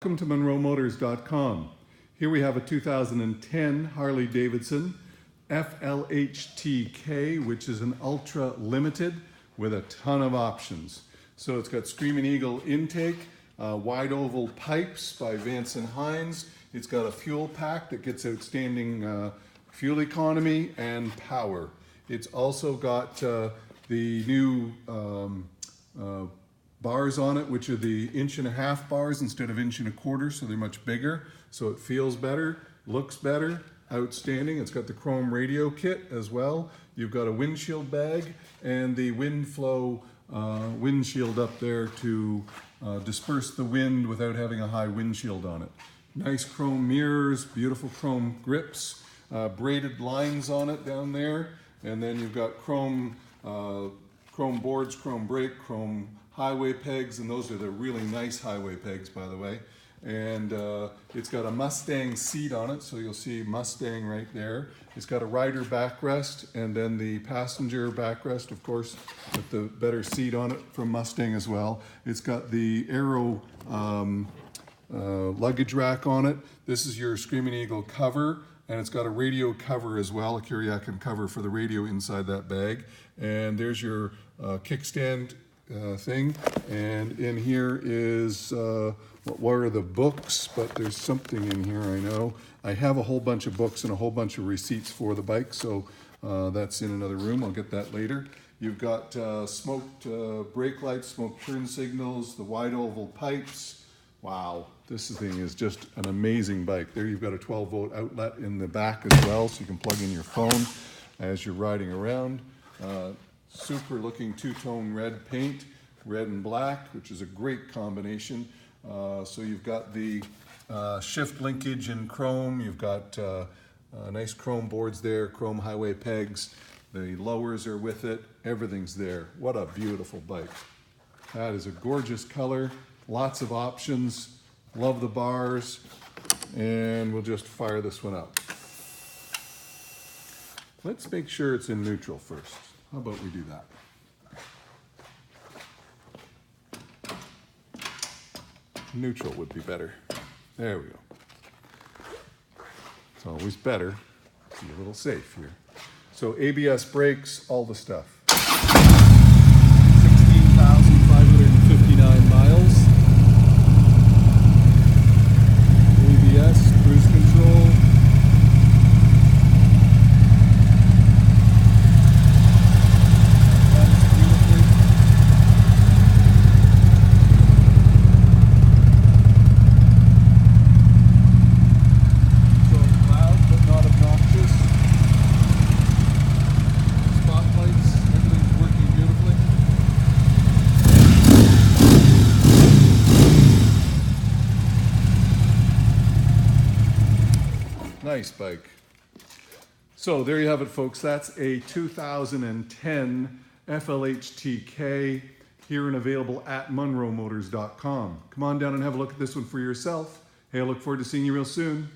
Welcome to MunroMotors.com. Here we have a 2010 Harley Davidson FLHTK, which is an ultra limited with a ton of options. So it's got Screamn Eagle intake, wide oval pipes by Vance & Hines. It's got a fuel pack that gets outstanding fuel economy and power. It's also got the new bars on it, which are the 1.5-inch bars instead of 1.25 inch, so they're much bigger. So it feels better, looks better, outstanding. It's got the chrome radio kit as well. You've got a windshield bag and the wind flow windshield up there to disperse the wind without having a high windshield on it. Nice chrome mirrors, beautiful chrome grips, braided lines on it down there, and then you've got chrome boards, chrome brake, chrome highway pegs, and those are the really nice highway pegs, by the way. And it's got a Mustang seat on it, so you'll see Mustang right there. It's got a rider backrest, and then the passenger backrest, of course, with the better seat on it from Mustang as well. It's got the areo luggage rack on it. This is your Screamn Eagle cover, and it's got a radio cover as well, a Kuriakin cover for the radio inside that bag. And there's your kickstand thing, and in here is what are the books, but there's something in here. I know I have a whole bunch of books and a whole bunch of receipts for the bike, so that's in another room. I'll get that later. You've got smoked brake lights, smoke turn signals, the wide oval pipes. Wow, this thing is just an amazing bike. There you've got a 12-volt outlet in the back as well, so you can plug in your phone as you're riding around. Super looking two-tone red paint, red and black, which is a great combination. So you've got the shift linkage in chrome, you've got nice chrome boards there, chrome highway pegs, the lowers are with it, everything's there. What a beautiful bike. That is a gorgeous color, lots of options, love the bars, and we'll just fire this one up. Let's make sure it's in neutral first. How about we do that? Neutral would be better. There we go. It's always better to be a little safe here. So ABS brakes, all the stuff. 16,559 miles. ABS, cruise control. Nice bike. So there you have it, folks. That's a 2010 FLHTK here and available at MunroMotors.com. Come on down and have a look at this one for yourself. Hey, I look forward to seeing you real soon.